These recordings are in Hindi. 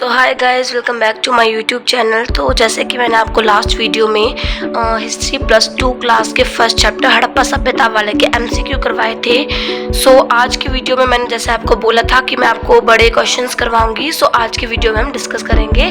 So hi guys, welcome back to my YouTube channel. तो जैसे कि मैंने आपको लास्ट वीडियो में हिस्ट्री +2 क्लास के फर्स्ट चैप्टर हड़प्पा सभ्यता वाले के एमसीक्यू करवाए थे। सो आज की वीडियो में मैंने जैसे आपको बोला था कि मैं आपको बड़े क्वेश्चंस करवाऊंगी। सो आज की वीडियो में हम डिस्कस करेंगे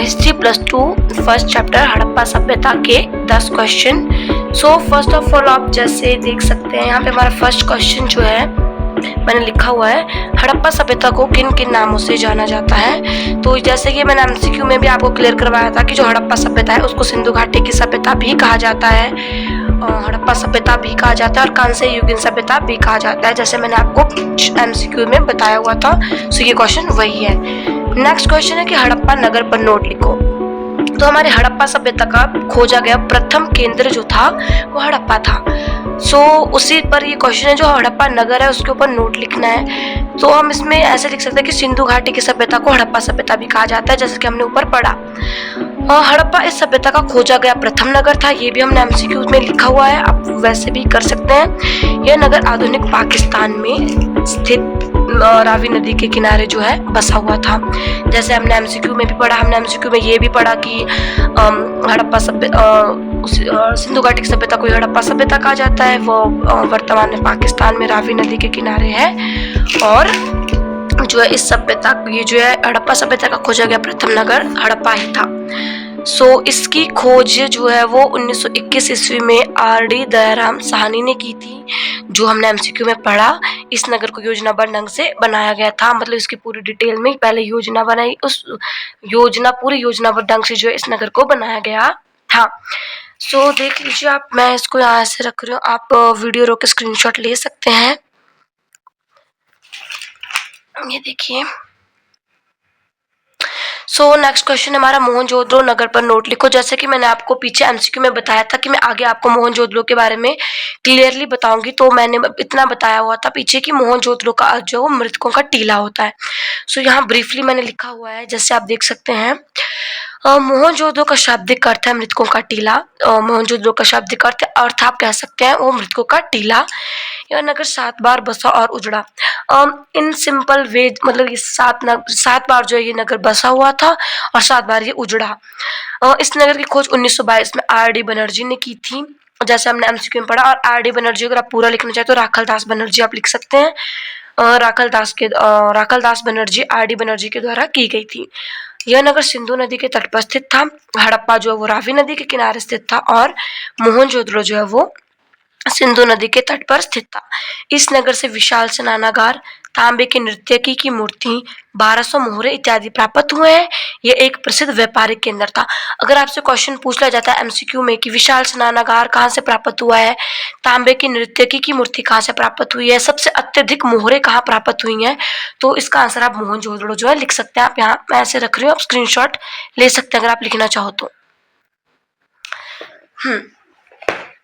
हिस्ट्री +2 फर्स्ट चैप्टर हड़प्पा सभ्यता के 10 question. So first of all आप जैसे देख सकते हैं यहाँ पे हमारा फर्स्ट क्वेश्चन जो है मैंने लिखा हुआ है, हड़प्पा सभ्यता को किन किन नामों से जाना जाता है। तो जैसे कि मैंने एमसीक्यू में भी आपको क्लियर करवाया था कि जो हड़प्पा सभ्यता है उसको सिंधु घाटी की सभ्यता भी कहा जाता है, हड़प्पा सभ्यता भी कहा जाता है और कांस्य युगीन सभ्यता भी कहा जाता है, जैसे मैंने आपको एमसीक्यू में बताया हुआ था। सो ये क्वेश्चन वही है। नेक्स्ट क्वेश्चन है कि हड़प्पा नगर पर नोट लिखो। तो हमारे हड़प्पा सभ्यता का खोजा गया प्रथम केंद्र जो था वो हड़प्पा था। सो उसी पर ये क्वेश्चन है, जो हड़प्पा नगर है उसके ऊपर नोट लिखना है। तो हम इसमें ऐसे लिख सकते हैं कि सिंधु घाटी की सभ्यता को हड़प्पा सभ्यता भी कहा जाता है, जैसे कि हमने ऊपर पढ़ा। हड़प्पा इस सभ्यता का खोजा गया प्रथम नगर था, ये भी हमने एमसीक्यू में लिखा हुआ है, आप वैसे भी कर सकते हैं। यह नगर आधुनिक पाकिस्तान में स्थित रावी नदी के किनारे जो है बसा हुआ था, जैसे हमने एमसीक्यू में भी पढ़ा। हमने एमसीक्यू में ये भी पढ़ा कि हड़प्पा सिंधु घाटी की सभ्यता को हड़प्पा सभ्यता कहा जाता है, वो वर्तमान में पाकिस्तान में रावी नदी के किनारे है। और जो है इस सभ्यता, ये जो है हड़प्पा सभ्यता का खोजा गया प्रथम नगर हड़प्पा ही था। सो इसकी खोज जो है वो 1921 ईस्वी में आर.डी. दयाराम साहनी ने की थी, जो हमने एमसीक्यू में पढ़ा। इस नगर को योजनाबद्ध ढंग से बनाया गया था, मतलब इसकी पूरी डिटेल में पहले योजना बनाई, उस पूरी योजनाबद्ध ढंग से जो है इस नगर को बनाया गया था। सो देख लीजिए आप, मैं इसको यहाँ से रख रही हूँ, आप वीडियो रोक के स्क्रीनशॉट ले सकते हैं। ये देखिए। सो नेक्स्ट क्वेश्चन हमारा मोहनजोदड़ो नगर पर नोट लिखो। जैसे कि मैंने आपको पीछे एमसीक्यू में बताया था कि मैं आगे आपको मोहनजोदड़ो के बारे में क्लियरली बताऊंगी, तो मैंने इतना बताया हुआ था पीछे कि मोहनजोदड़ो का अर्थ जो मृतकों का टीला होता है। सो यहाँ ब्रीफली मैंने लिखा हुआ है, जैसे आप देख सकते हैं। मोहनजोदड़ो का शाब्दिक अर्थ है मृतकों का टीला। मोहनजोदड़ो का शाब्दिक अर्थ आप कह सकते हैं वो मृतकों का टीला। यह नगर 7 बार बसा और उजड़ा। इन सिंपल वे, मतलब ये 7 बार जो है ये नगर बसा हुआ था और 7 बार ये उजड़ा। इस नगर की खोज 1922 में आर.डी. बनर्जी ने की थी, जैसे हमने एमसीक्यू में पढ़ा। और आर.डी. बनर्जी, अगर आप पूरा लिखना चाहे तो राखल दास बनर्जी आप लिख सकते हैं। राखल दास बनर्जी आर.डी. बनर्जी के द्वारा की गई थी। यह नगर सिंधु नदी के तट पर स्थित था। हड़प्पा जो है वो रावी नदी के किनारे स्थित था और मोहनजोदड़ो जो है वो सिंधु नदी के तट पर स्थित था। इस नगर से विशाल स्नानागार, तांबे के नृत्यकी की मूर्ति, 1200 मोहरे इत्यादि प्राप्त हुए हैं। यह एक प्रसिद्ध व्यापारिक केंद्र था। अगर आपसे क्वेश्चन पूछ लिया जाता है एमसीक्यू में कि विशाल स्नानागार कहाँ से प्राप्त हुआ है, तांबे की नृत्यकी की मूर्ति कहाँ से प्राप्त हुई है, सबसे अत्यधिक मोहरे कहाँ प्राप्त हुई हैं, तो इसका आंसर आप मोहनजोदड़ो जो है लिख सकते हैं। आप यहाँ मैं ऐसे रख रही हूँ, आप स्क्रीनशॉट ले सकते हैं अगर आप लिखना चाहो तो।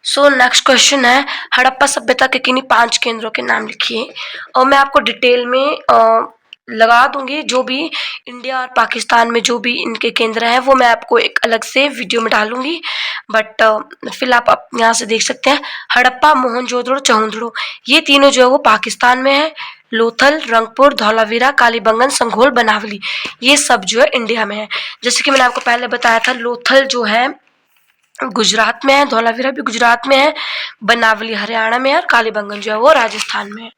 सो नेक्स्ट क्वेश्चन है, हड़प्पा सभ्यता के किन्हीं 5 केंद्रों के नाम लिखिए। और मैं आपको डिटेल में लगा दूंगी, जो भी इंडिया और पाकिस्तान में जो भी इनके केंद्र हैं वो मैं आपको एक अलग से वीडियो में डालूंगी, बट फिलहाल आप यहाँ से देख सकते हैं। हड़प्पा, मोहनजोदड़ो, चहुंदड़ो, ये तीनों जो है वो पाकिस्तान में है। लोथल, रंगपुर, धौलावीरा, कालीबंगन, संघोल, बनावली, ये सब जो है इंडिया में है। जैसे कि मैंने आपको पहले बताया था, लोथल जो है गुजरात में है, धौलावीरा भी गुजरात में है, बनावली हरियाणा में है और कालीबंगन जो है वो राजस्थान में है।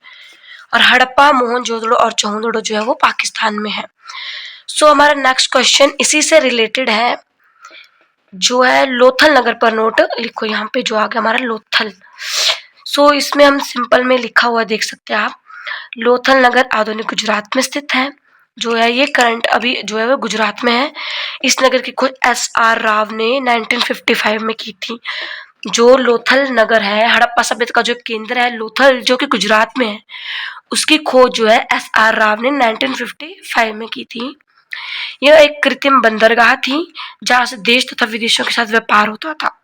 और हड़प्पा, मोहनजोदड़ो और चहुंदड़ो जो है वो पाकिस्तान में है। सो हमारा नेक्स्ट क्वेश्चन इसी से रिलेटेड है, जो है लोथल नगर पर नोट लिखो। यहाँ पे जो आ गया हमारा लोथल। सो इसमें हम सिंपल में लिखा हुआ देख सकते हैं आप। लोथल नगर आधुनिक गुजरात में स्थित है, जो है ये करंट अभी जो है वो गुजरात में है। इस नगर की खोज S.R. राव ने 1955 में की थी। जो लोथल नगर है, हड़प्पा सभ्यता का जो केंद्र है लोथल, जो कि गुजरात में है, उसकी खोज जो है S.R. राव ने 1955 में की थी। यह एक कृत्रिम बंदरगाह थी जहां से देश तथा विदेशों के साथ व्यापार होता था।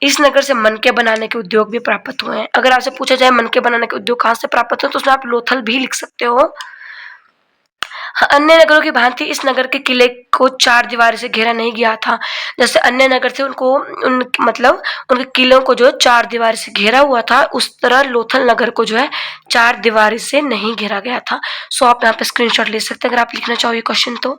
इस नगर से मनके बनाने के उद्योग भी प्राप्त हुए हैं। अगर आपसे पूछा जाए मनके बनाने के उद्योग कहाँ से प्राप्त हुए, तो उसमें आप लोथल भी लिख सकते हो। अन्य नगरों की भांति इस नगर के किले को 4 दीवारी से घेरा नहीं गया था। जैसे अन्य नगर थे मतलब उनके किलों को जो 4 दीवारी से घेरा हुआ था, उस तरह लोथल नगर को जो है 4 दीवारी से नहीं घेरा गया था। सो आप यहाँ पे स्क्रीनशॉट ले सकते हैं अगर आप लिखना चाहो ये क्वेश्चन तो।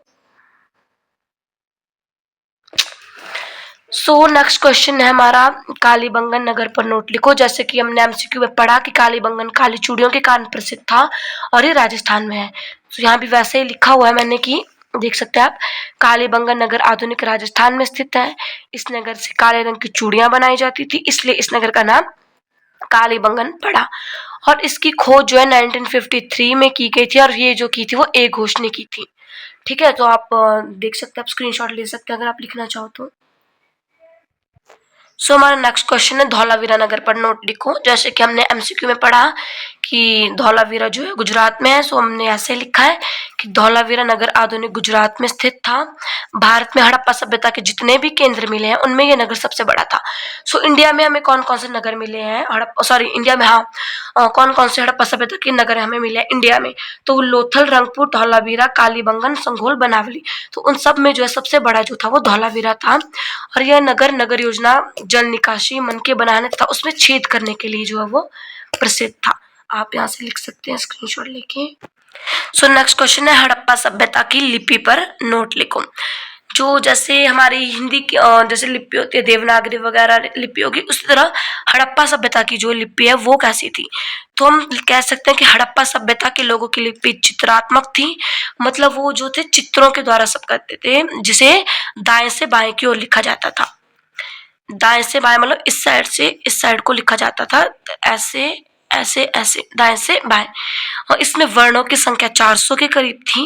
सो नेक्स्ट क्वेश्चन है हमारा, कालीबंगन नगर पर नोट लिखो। जैसे कि हमने एमसीक्यू में पढ़ा कि कालीबंगन काली चूड़ियों के कारण प्रसिद्ध था और ये राजस्थान में है। तो यहाँ भी वैसे ही लिखा हुआ है मैंने कि देख सकते हैं आप, कालीबंगन नगर आधुनिक राजस्थान में स्थित है। इस नगर से काले रंग की चूड़ियां बनाई जाती थी, इसलिए इस नगर का नाम कालीबंगन पड़ा। और इसकी खोज जो है 1953 में की गई थी और ये जो की थी वो ए घोष ने की थी। ठीक है, तो आप देख सकते हैं, आप स्क्रीनशॉट ले सकते हैं अगर आप लिखना चाहो तो। सो हमारा नेक्स्ट क्वेश्चन है, धौलावीरा नगर पर नोट लिखो। जैसे कि हमने एमसीक्यू में पढ़ा कि धौलावीरा जो है गुजरात में है, सो हमने ऐसे लिखा है कि धौलावीरा नगर आधुनिक गुजरात में स्थित था। भारत में हड़प्पा सभ्यता के जितने भी केंद्र मिले हैं उनमें यह नगर सबसे बड़ा था। सो इंडिया में हमें कौन कौन से नगर मिले हैं, हड़प्पा सॉरी इंडिया में, हाँ कौन कौन से हड़प्पा सभ्यता के नगर हमें मिले हैं इंडिया में, तो लोथल, रंगपुर, धौलावीरा, कालीबंगन, संघोल, बनावली। तो उन सब में जो है सबसे बड़ा जो था वो धौलावीरा था। और यह नगर योजना, जल निकासी, मनके बनाने तथा उसमें छेद करने के लिए जो है वो प्रसिद्ध था। आप यहाँ से लिख सकते हैं स्क्रीनशॉट लेके। सो नेक्स्ट क्वेश्चन है, हड़प्पा सभ्यता की लिपि पर नोट लिखो। जो जैसे हमारी हिंदी की जैसे लिपि होती है देवनागरी वगैरह लिपि होगी, उसी तरह हड़प्पा सभ्यता की जो लिपि है वो कैसी थी। तो हम कह सकते हैं कि हड़प्पा सभ्यता के लोगों की लिपि चित्रात्मक थी। मतलब वो जो थे चित्रों के द्वारा सब करते थे, जिसे दाएं से बाएं की ओर लिखा जाता था। दाएं से बाएं मतलब इस साइड से इस साइड को लिखा जाता था, ऐसे ऐसे ऐसे, दाएं से बाएं। और इसमें वर्णों की संख्या 400 के करीब थी,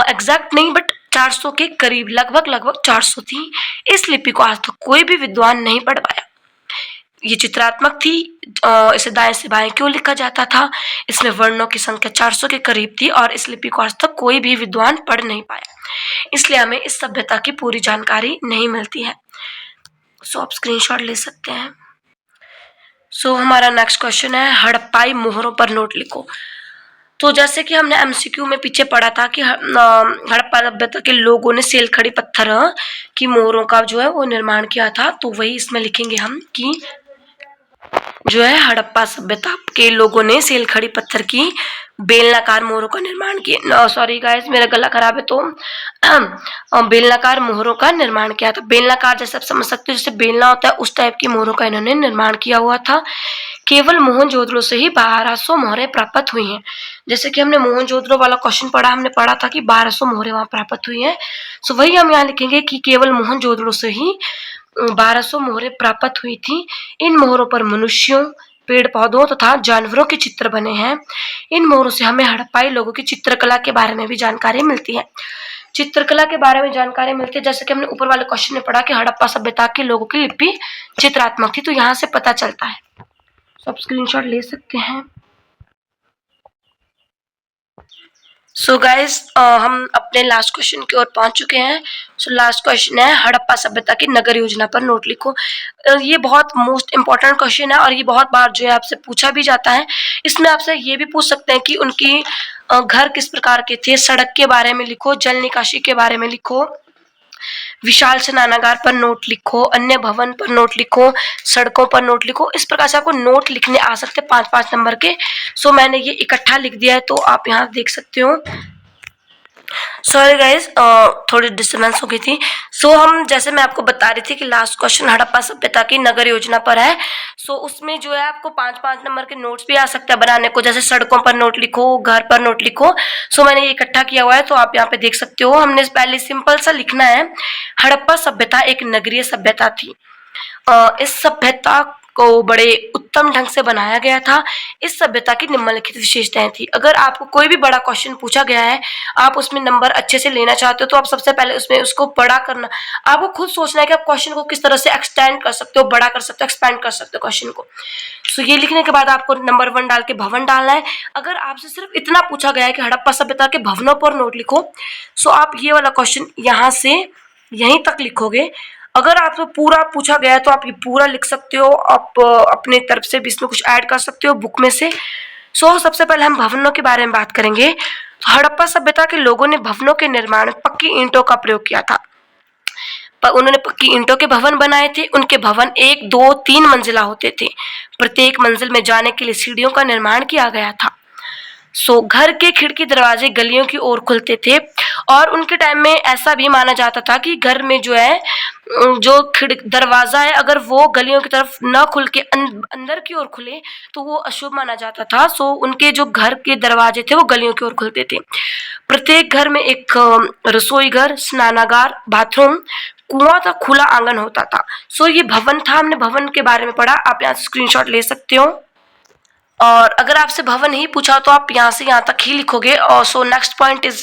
एग्जैक्ट नहीं बट 400 के करीब, लगभग 400 थी। इस लिपि को आज तक कोई भी विद्वान नहीं पढ़ पाया। ये चित्रात्मक थी, इसे दाएं से बाएं क्यों लिखा जाता था, इसमें वर्णों की संख्या 400 के करीब थी और इस लिपि को आज तक कोई भी विद्वान पढ़ नहीं पाया, इसलिए हमें इस सभ्यता की पूरी जानकारी नहीं मिलती है। सो आप स्क्रीनशॉट ले सकते हैं। सो हमारा नेक्स्ट क्वेश्चन है, हड़प्पाई मोहरों पर नोट लिखो। तो जैसे कि हमने एमसीक्यू में पीछे पढ़ा था कि हड़प्पा सभ्यता के लोगों ने सेलखड़ी पत्थर की मोहरों का जो है वो निर्माण किया था। तो वही इसमें लिखेंगे हम कि जो है हड़प्पा सभ्यता के लोगों ने सेलखड़ी पत्थर की बेलनाकार मोहरों का निर्माण किया। सॉरी गाइस, मेरा गला खराब है, तो बेलनाकार मोहरों का निर्माण किया था। बेलनाकार जैसे आप समझ सकते हो, जैसे बेलना होता है उस टाइप की मोहरों का इन्होंने निर्माण किया हुआ था। केवल मोहनजोदड़ो से ही 1200 मोहरें प्राप्त हुई हैं। जैसे कि हमने मोहनजोदड़ो वाला क्वेश्चन पढ़ा, हमने पढ़ा था कि 1200 मोहरें वहां प्राप्त हुई हैं। सो वही हम यहाँ लिखेंगे कि केवल मोहनजोदड़ो से ही 1200 मोहरें प्राप्त हुई थी। इन मोहरों पर मनुष्यों, पेड़ पौधों तथा जानवरों के चित्र बने हैं। इन मोहरों से हमें हड़प्पाई लोगों की चित्रकला के बारे में भी जानकारी मिलती है। चित्रकला के बारे में जानकारी मिलती है, जैसे कि हमने ऊपर वाले क्वेश्चन में पढ़ा कि हड़प्पा सभ्यता के लोगों की लिपि चित्रात्मक थी, तो यहाँ से पता चलता है। तो आप स्क्रीनशॉट ले सकते हैं। सो गाइस, हम अपने लास्ट क्वेश्चन की ओर पहुंच चुके हैं। सो लास्ट क्वेश्चन है, हड़प्पा सभ्यता की नगर योजना पर नोट लिखो। ये बहुत मोस्ट इंपॉर्टेंट क्वेश्चन है और ये बहुत बार जो है आपसे पूछा भी जाता है। इसमें आपसे ये भी पूछ सकते हैं कि उनकी घर किस प्रकार के थे, सड़क के बारे में लिखो, जल निकासी के बारे में लिखो, विशाल स्नानागार पर नोट लिखो, अन्य भवन पर नोट लिखो, सड़कों पर नोट लिखो। इस प्रकार से आपको नोट लिखने आ सकते हैं 5-5 नंबर के। सो मैंने ये इकट्ठा लिख दिया है, तो आप यहाँ देख सकते हो। सॉरी गाइज, थोड़ी डिस्टर्बेंस हो गई थी। सो हम जैसे मैं आपको बता रही थी कि लास्ट क्वेश्चन हड़प्पा सभ्यता की नगर योजना पर है। सो उसमें जो है आपको 5-5 नंबर के नोट्स भी आ सकते हैं बनाने को, जैसे सड़कों पर नोट लिखो, घर पर नोट लिखो। सो मैंने ये इकट्ठा किया हुआ है, तो आप यहाँ पे देख सकते हो। हमने पहले सिंपल सा लिखना है, हड़प्पा सभ्यता एक नगरीय सभ्यता थी। इस सभ्यता को बड़े उत्तम ढंग से बनाया गया था। इस सभ्यता की निम्नलिखित विशेषताएं थी। अगर आपको कोई भी बड़ा क्वेश्चन पूछा गया है, आप उसमें नंबर अच्छे से लेना चाहते हो, तो आप सबसे पहले उसमें उसको बड़ा करना, आपको खुद सोचना है कि आप क्वेश्चन को किस तरह से एक्सटेंड कर सकते हो, बड़ा कर सकते हो, एक्सपेंड कर सकते हो क्वेश्चन को। सो ये लिखने के बाद आपको नंबर 1 डाल के भवन डालना है। अगर आपसे सिर्फ इतना पूछा गया है कि हड़प्पा सभ्यता के भवनों पर नोट लिखो, सो आप ये वाला क्वेश्चन यहाँ से यहीं तक लिखोगे। अगर आपसे पूरा पूछा गया है तो आप ये पूरा लिख सकते हो, आप अपने तरफ से भी इसमें कुछ ऐड कर सकते हो बुक में से। सो सबसे पहले हम भवनों के बारे में बात करेंगे। तो हड़प्पा सभ्यता के लोगों ने भवनों के निर्माण में पक्की ईंटों का प्रयोग किया था। उन्होंने पक्की ईंटों के भवन बनाए थे। उनके भवन 1, 2, 3 मंजिला होते थे। प्रत्येक मंजिल में जाने के लिए सीढ़ियों का निर्माण किया गया था। सो घर के खिड़की दरवाजे गलियों की ओर खुलते थे और उनके टाइम में ऐसा भी माना जाता था कि घर में जो है जो दरवाजा है अगर वो गलियों की तरफ न खुल के अंदर की ओर खुले तो वो अशुभ माना जाता था। सो उनके जो घर के दरवाजे थे वो गलियों की ओर खुलते थे। प्रत्येक घर में एक रसोई घर, स्नानागार, बाथरूम, कुआं तक खुला आंगन होता था। सो ये भवन था, हमने भवन के बारे में पढ़ा, आप यहाँ से स्क्रीनशॉट ले सकते हो। और अगर आपसे भवन ही पूछा तो आप यहाँ से यहाँ तक ही लिखोगे। और सो नेक्स्ट पॉइंट इज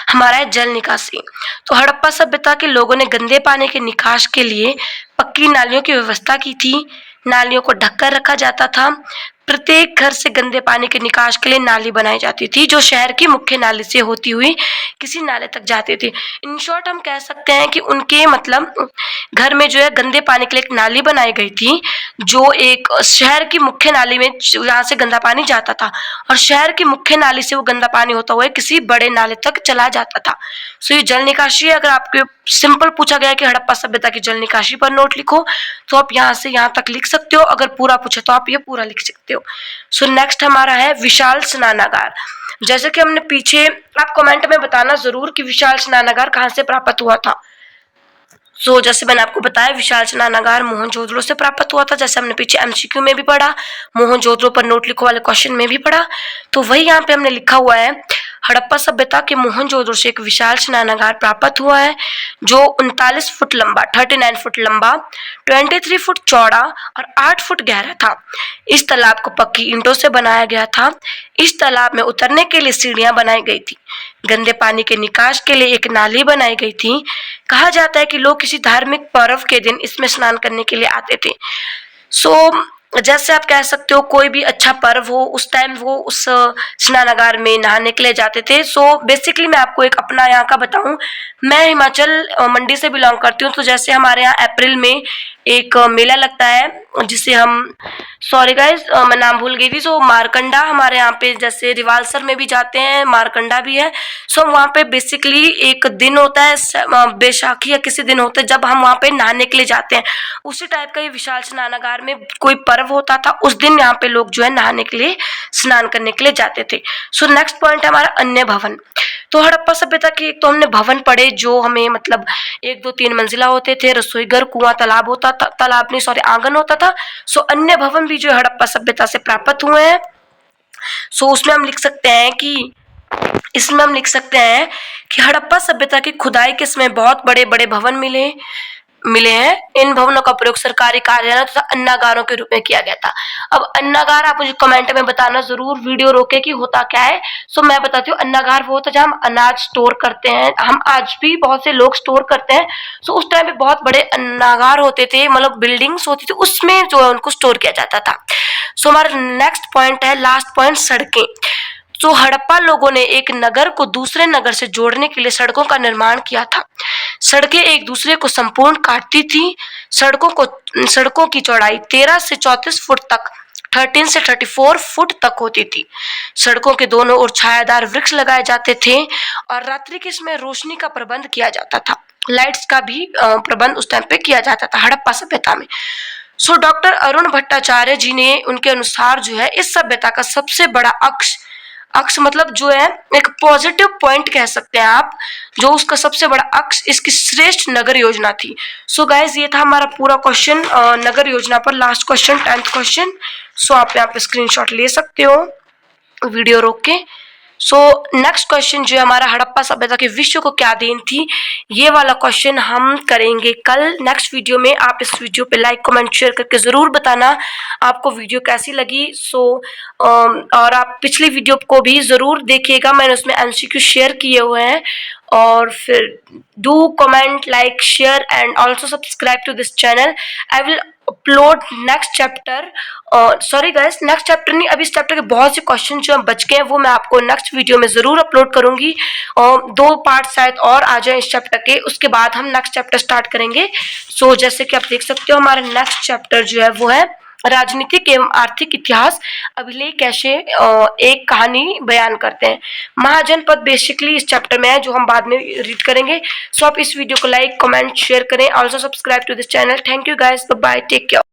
हमारा है जल निकासी। तो हड़प्पा सभ्यता के लोगों ने गंदे पानी के निकास के लिए पक्की नालियों की व्यवस्था की थी। नालियों को ढककर रखा जाता था। प्रत्येक घर से गंदे पानी के निकास के लिए नाली बनाई जाती थी जो शहर की मुख्य नाली से होती हुई किसी नाले तक जाती थी। इन शॉर्ट हम कह सकते हैं कि उनके मतलब घर में जो है गंदे पानी के लिए एक नाली बनाई गई थी जो एक शहर की मुख्य नाली में जहाँ से गंदा पानी जाता था, और शहर की मुख्य नाली से वो गंदा पानी होता हुआ किसी बड़े नाले तक चला जाता था। सो ये जल निकासी है। अगर आपके सिंपल पूछा गया कि हड़प्पा सभ्यता की जल निकासी पर नोट लिखो तो आप यहाँ से यहाँ तक लिख सकते हो। अगर पूरा पूछे तो आप ये पूरा लिख सकते हो। सो नेक्स्ट हमारा है विशाल स्नानागार। जैसे कि हमने पीछे, आप कमेंट में बताना जरूर कि विशाल स्नानागार कहाँ से प्राप्त हुआ था। सो जैसे मैंने आपको बताया विशाल स्नानागार मोहनजोदड़ो से प्राप्त हुआ था। जैसे हमने पीछे एमसीक्यू में भी पढ़ा, मोहनजोदड़ो पर नोट लिखो वाले क्वेश्चन में भी पढ़ा, तो वही यहाँ पे हमने लिखा हुआ है हड़प्पा सभ्यता के मोहनजोदड़ो से एक विशाल स्नानागार प्राप्त हुआ है जो 39 फुट लंबा, 39 फुट लंबा, 23 फुट चौड़ा और 8 फुट गहरा था। इस तालाब को पक्की ईंटों से बनाया गया था। इस तालाब में उतरने के लिए सीढ़ियां बनाई गई थी। गंदे पानी के निकास के लिए एक नाली बनाई गई थी। कहा जाता है कि लोग किसी धार्मिक पर्व के दिन इसमें स्नान करने के लिए आते थे। सो जैसे आप कह सकते हो कोई भी अच्छा पर्व हो उस टाइम वो उस स्नानागार में नहाने के लिए जाते थे। सो बेसिकली मैं आपको एक अपना यहाँ का बताऊं, मैं हिमाचल मंडी से बिलोंग करती हूँ। तो जैसे हमारे यहाँ अप्रैल में एक मेला लगता है जिसे हम, सॉरी गाइज मैं नाम भूल गई थी, सो मारकंडा, हमारे यहाँ पे जैसे रिवालसर में भी जाते हैं, मारकंडा भी है। सो वहाँ पे बेसिकली एक दिन होता है, बैसाखी या किसी दिन होता है जब हम वहाँ पे नहाने के लिए जाते हैं। उसी टाइप का ये विशाल स्नानागार में कोई पर्व होता था उस दिन यहाँ पे लोग जो है नहाने के लिए, स्नान करने के लिए जाते थे। सो नेक्स्ट पॉइंट है हमारा अन्य भवन। तो हड़प्पा सभ्यता की एक तो हमने भवन पढ़े जो हमें मतलब 1 2 3 मंजिला होते थे, रसोई घर, कुआं, तालाब होता था, तालाब नहीं सॉरी आंगन होता था। सो अन्य भवन भी जो हड़प्पा सभ्यता से प्राप्त हुए हैं। सो उसमें हम लिख सकते हैं कि इसमें हम लिख सकते हैं कि हड़प्पा सभ्यता की खुदाई के समय बहुत बड़े बड़े भवन मिले हैं। इन भवनों का प्रयोग सरकारी कार्यालयों तथा अन्नागारों के रूप में किया गया था। अब अन्नागार आप मुझे कमेंट में बताना जरूर, वीडियो रोके कि होता क्या है। सो मैं बताती हूँ, अन्नागार वो होता है जहाँ हम अनाज स्टोर करते हैं। हम आज भी बहुत से लोग स्टोर करते हैं। सो उस टाइम पे बहुत बड़े अन्नागार होते थे, मतलब बिल्डिंग्स होती थी, उसमें जो है उनको स्टोर किया जाता था। सो हमारा नेक्स्ट पॉइंट है, लास्ट पॉइंट, सड़कें। तो हड़प्पा लोगों ने एक नगर को दूसरे नगर से जोड़ने के लिए सड़कों का निर्माण किया था। सड़कें एक दूसरे को संपूर्ण काटती थी। सड़कों की चौड़ाई 13 से 34 फुट तक, 13 से 34 फुट तक होती थी। सड़कों के दोनों ओर छायादार वृक्ष लगाए जाते थे और रात्रि के समय रोशनी का प्रबंध किया जाता था। लाइट्स का भी प्रबंध उस टाइम पे किया जाता था हड़प्पा सभ्यता में। सो डॉक्टर अरुण भट्टाचार्य जी ने उनके अनुसार जो है इस सभ्यता का सबसे बड़ा अक्ष मतलब जो है एक पॉजिटिव पॉइंट कह सकते हैं आप, जो उसका सबसे बड़ा अक्ष इसकी श्रेष्ठ नगर योजना थी। सो गाइज ये था हमारा पूरा क्वेश्चन नगर योजना पर, लास्ट क्वेश्चन 10th क्वेश्चन। सो आप यहाँ पे स्क्रीनशॉट ले सकते हो वीडियो रोक के। सो नेक्स्ट क्वेश्चन जो है हमारा हड़प्पा सभ्यता के विश्व को क्या देन थी, ये वाला क्वेश्चन हम करेंगे कल नेक्स्ट वीडियो में। आप इस वीडियो पे लाइक कमेंट शेयर करके ज़रूर बताना आपको वीडियो कैसी लगी। सो और आप पिछली वीडियो को भी ज़रूर देखिएगा, मैंने उसमें एमसीक्यू शेयर किए हुए हैं। और फिर do comment, like, share and also subscribe to this channel. I will upload next chapter, sorry guys next chapter नहीं, अभी इस चैप्टर के बहुत से क्वेश्चन जो बच गए हैं वो मैं आपको नेक्स्ट वीडियो में ज़रूर अपलोड करूंगी। 2 पार्ट शायद और आ जाए इस चैप्टर के, उसके बाद हम नेक्स्ट चैप्टर स्टार्ट करेंगे। सो जैसे कि आप देख सकते हो हमारा नेक्स्ट चैप्टर जो है वो है राजनीतिक एवं आर्थिक इतिहास अभिलेख कैसे एक कहानी बयान करते हैं। महाजनपद बेसिकली इस चैप्टर में है जो हम बाद में रीड करेंगे। सो आप इस वीडियो को लाइक कमेंट शेयर करें, also subscribe to this channel. Thank you guys, bye bye, take care.